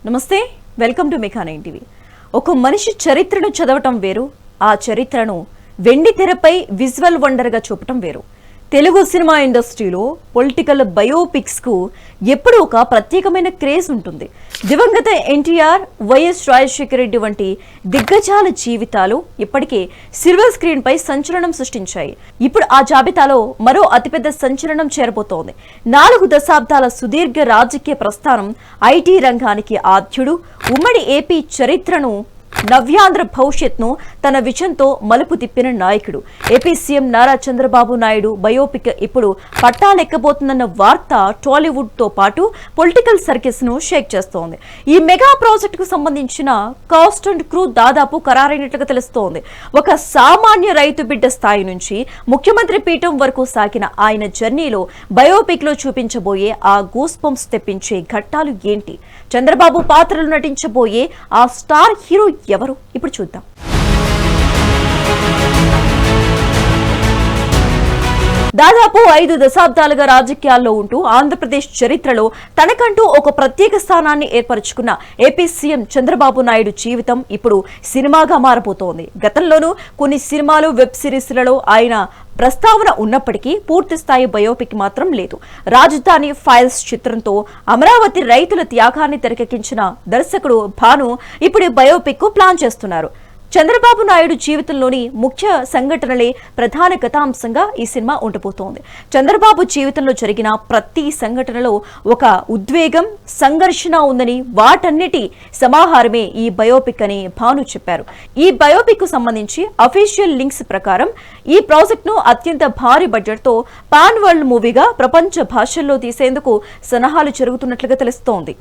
నమస్తే, welcome to mega 9 TV. ఒక మనిషి చరిత్రను చదవటం వేరు, ఆ చరిత్రను వెండి తెరపై విజువల్ వండర్ గా చూపటం వేరు. తెలుగు సినిమా ఇండస్ట్రీలో పొలిటికల్ బయోపిక్స్ కు ఎప్పుడూ ఒక ప్రత్యేకమైన క్రేజ్ ఉంటుంది. దివంగత ఎన్టీఆర్, వైఎస్ రాజశేఖర రెడ్డి వంటి దిగ్గజాల జీవితాలు ఇప్పటికే సిల్వర్ స్క్రీన్ పై సంచలనం సృష్టించాయి. ఇప్పుడు ఆ జాబితాలో మరో అతిపెద్ద సంచలనం చేరబోతోంది. 4 దశాబ్దాల సుదీర్ఘ రాజకీయ ప్రస్థానం, ఐటీ రంగానికి ఆద్యుడు, ఉమ్మడి ఏపీ చరిత్రను, నవ్యాంధ్ర భవిష్యత్ను తన విజన్తో మలుపు తిప్పిన నాయకుడు AP CM Nara Chandrababu Naidu biopic ఇప్పుడు పట్టాలెక్కబోతుందన్న వార్త టాలీవుడ్ తో పాటు పొలిటికల్ సర్కిల్స్ ను షేక్ చేస్తోంది. ఈ మెగా ప్రాజెక్ట్ కు సంబంధించిన కాస్ట్ అండ్ క్రూ దాదాపు ఖరారైనట్లుగా తెలుస్తోంది. ఒక సామాన్య రైతు బిడ్డ స్థాయి నుంచి ముఖ్యమంత్రి పీఠం వరకు సాగిన ఆయన జర్నీలో బయోపిక్ లో చూపించబోయే ఆ గూస్ బంప్స్ తెప్పించే ఘట్టాలు ఏంటి? చంద్రబాబు పాత్రలు నటించబోయే ఆ స్టార్ హీరో ఎవరు? ఇప్పుడు చూద్దాం. దాదాపు 5 దశాబ్దాలుగా రాజకీయాల్లో ఉంటూ ఆంధ్రప్రదేశ్ చరిత్రలో తనకంటూ ఒక ప్రత్యేక స్థానాన్ని ఏర్పరచుకున్న ఏపీ సీఎం చంద్రబాబు నాయుడు జీవితం ఇప్పుడు సినిమాగా మారబోతోంది. గతంలోనూ కొన్ని సినిమాలు, వెబ్ సిరీస్లలో ఆయన ప్రస్తావన ఉన్నప్పటికీ పూర్తి స్థాయి బయోపిక్ మాత్రం లేదు. రాజధాని ఫైల్స్ చిత్రంతో అమరావతి రైతుల త్యాగాన్ని తెరకెక్కించిన దర్శకుడు భాను ఇప్పుడు బయోపిక్ కు ప్లాన్ చేస్తున్నారు. చంద్రబాబు నాయుడు జీవితంలోని ముఖ్య సంఘటనలే ప్రధాన కథాంశంగా ఈ సినిమా ఉండబోతోంది. చంద్రబాబు జీవితంలో జరిగిన ప్రతి సంఘటనలో ఒక ఉద్వేగం, సంఘర్షణ ఉందని, వాటన్నిటి సమాహారమే ఈ బయోపిక్ అని భాను చెప్పారు. ఈ బయోపిక్ కు సంబంధించి అఫీషియల్ లింక్స్ ప్రకారం ఈ ప్రాజెక్ట్ ను అత్యంత భారీ బడ్జెట్ తో పాన్ వరల్డ్ మూవీగా ప్రపంచ భాషల్లో తీసేందుకు సన్నాహాలు జరుగుతున్నట్లుగా తెలుస్తోంది.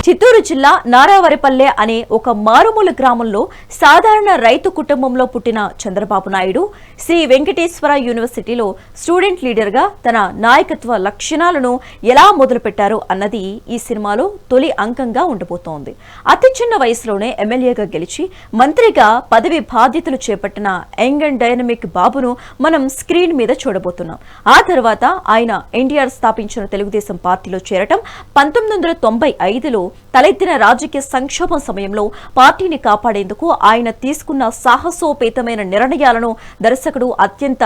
చిత్తూరు జిల్లా నారావారిపల్లె అనే ఒక మారుమూల గ్రామంలో సాధారణ రైతు కుటుంబంలో పుట్టిన చంద్రబాబు నాయుడు శ్రీ వెంకటేశ్వర యూనివర్సిటీలో స్టూడెంట్ లీడర్ గా తన నాయకత్వ లక్షణాలను ఎలా మొదలుపెట్టారు అన్నది ఈ సినిమాలో తొలి అంకంగా ఉండబోతోంది. అతి చిన్న వయసులోనే ఎమ్మెల్యేగా గెలిచి మంత్రిగా పదవి బాధ్యతలు చేపట్టిన యంగ్ అండ్ డైనమిక్ బాబును మనం స్క్రీన్ మీద చూడబోతున్నాం. ఆ తర్వాత ఆయన ఎన్టీఆర్ స్థాపించిన తెలుగుదేశం పార్టీలో చేరటం, 1995లో తలెత్తిన రాజకీయ సంక్షోభం సమయంలో పార్టీని కాపాడేందుకు ఆయన తీసుకున్న సాహసోపేతమైన నిర్ణయాలను దర్శకుడు అత్యంత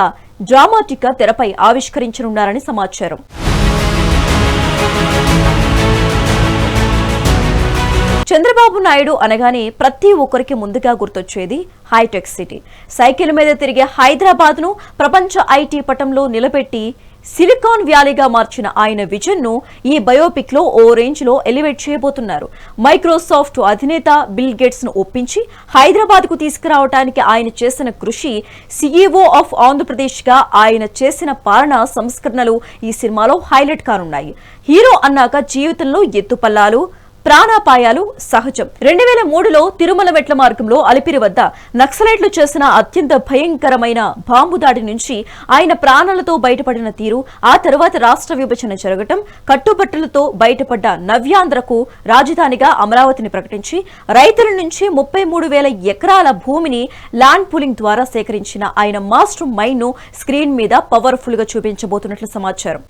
డ్రామాటిక్ గా తెరపై ఆవిష్కరించనున్నారని సమాచారం. చంద్రబాబు నాయుడు అనగానే ప్రతి ఒక్కరికి ముందుగా గుర్తొచ్చేది హైటెక్ సిటీ. సైకిల్ మీద తిరిగే హైదరాబాద్ ను ప్రపంచ ఐటీ పటంలో నిలబెట్టి సిలికాన్ వ్యాలీగా మార్చిన ఆయన విజన్ ను ఈ బయోపిక్ లో ఓ రేంజ్ లో ఎలివేట్ చేయబోతున్నారు. మైక్రోసాఫ్ట్ అధినేత బిల్ గేట్స్ ను ఒప్పించి హైదరాబాద్ కు తీసుకురావడానికి ఆయన చేసిన కృషి, సీఈఓ ఆఫ్ ఆంధ్రప్రదేశ్ గా ఆయన చేసిన పాలనా సంస్కరణలు ఈ సినిమాలో హైలైట్ కానున్నాయి. హీరో అన్నాక జీవితంలో ఎత్తుపల్లాలు, ప్రాణాపాయాలు సహజం. 2003లో తిరుమల మెట్ల మార్గంలో అలిపిరి వద్ద నక్సలైట్లు చేసిన అత్యంత భయంకరమైన బాంబు దాడి నుంచి ఆయన ప్రాణాలతో బయటపడిన తీరు, ఆ తర్వాత రాష్ట్ర విభజన జరగటం, కట్టుబట్టలతో బయటపడ్డ నవ్యాంధ్రకు రాజధానిగా అమరావతిని ప్రకటించి రైతుల నుంచి 33,000 ఎకరాల భూమిని ల్యాండ్ పూలింగ్ ద్వారా సేకరించిన ఆయన మాస్టర్ మైండ్ ను స్క్రీన్ మీద పవర్ఫుల్ గా చూపించబోతున్నట్లు సమాచారం.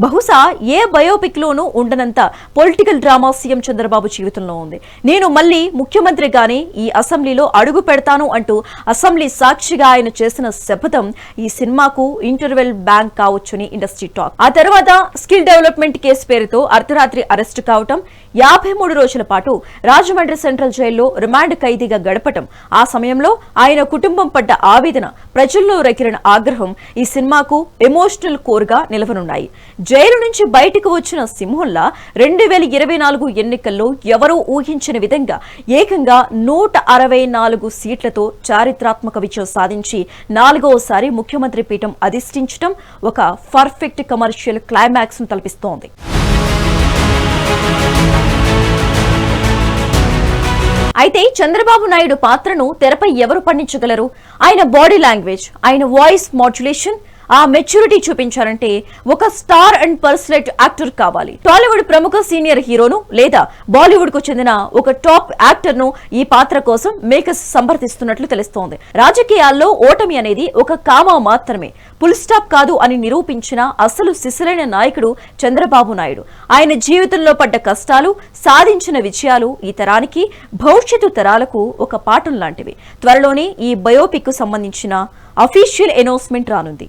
బహుశా ఏ బయోపిక్ లోనూ ఉండనంత పొలిటికల్ డ్రామా సీఎం చంద్రబాబు జీవితంలో ఉంది. నేను మళ్ళీ ముఖ్యమంత్రిగానే ఈ అసెంబ్లీలో అడుగు పెడతాను అంటూ అసెంబ్లీ సాక్షిగా ఆయన చేసిన శపథం ఈ సినిమాకు ఇంటర్వెల్ బ్యాంక్ కావచ్చని ఇండస్ట్రీ టాక్. ఆ తర్వాత స్కిల్ డెవలప్మెంట్ కేసు పేరుతో అర్ధరాత్రి అరెస్టు కావటం, 53 రోజుల పాటు రాజమండ్రి సెంట్రల్ జైల్లో రిమాండ్ ఖైదీగా గడపటం, ఆ సమయంలో ఆయన కుటుంబం పడ్డ ఆవేదన, ప్రజల్లో రగిలిన ఆగ్రహం ఈ సినిమాకు ఎమోషనల్ కోర్ గా నిలవనున్నాయి. జైలు నుంచి బయటకు వచ్చిన సింహంలా 2024 ఎన్నికల్లో ఎవరూ ఊహించిన విధంగా ఏకంగా 164 సీట్లతో చారిత్రాత్మక విజయం సాధించి 4వసారి ముఖ్యమంత్రి పీఠం అధిష్ఠించడం ఒక పర్ఫెక్ట్ కమర్షియల్ క్లైమాక్స్ ను తలపిస్తోంది. అయితే చంద్రబాబు నాయుడు పాత్రను తెరపై ఎవరు పండించగలరు? ఆయన బాడీ లాంగ్వేజ్, ఆయన వాయిస్ మాడ్యులేషన్, ఆ మెచ్యూరిటీ చూపించాలంటే ఒక స్టార్ అండ్ పర్సనెట్ యాక్టర్ కావాలి. టాలీవుడ్ ప్రముఖ సీనియర్ హీరోను లేదా బాలీవుడ్ కు చెందిన ఒక టాప్ యాక్టర్ ను ఈ పాత్ర కోసం మేకర్స్ సంప్రదిస్తున్నట్లు తెలుస్తోంది. రాజకీయాల్లో ఓటమి అనేది ఒక కామా మాత్రమే, ఫుల్ స్టాప్ కాదు అని నిరూపించిన అసలు సిసలైన నాయకుడు చంద్రబాబు నాయుడు. ఆయన జీవితంలో పడ్డ కష్టాలు, సాధించిన విజయాలు ఈ తరానికి, భవిష్యత్తు తరాలకు ఒక పాఠం లాంటివి. త్వరలోనే ఈ బయోపిక్ కు సంబంధించిన అఫీషియల్ అనౌన్స్మెంట్ రానుంది.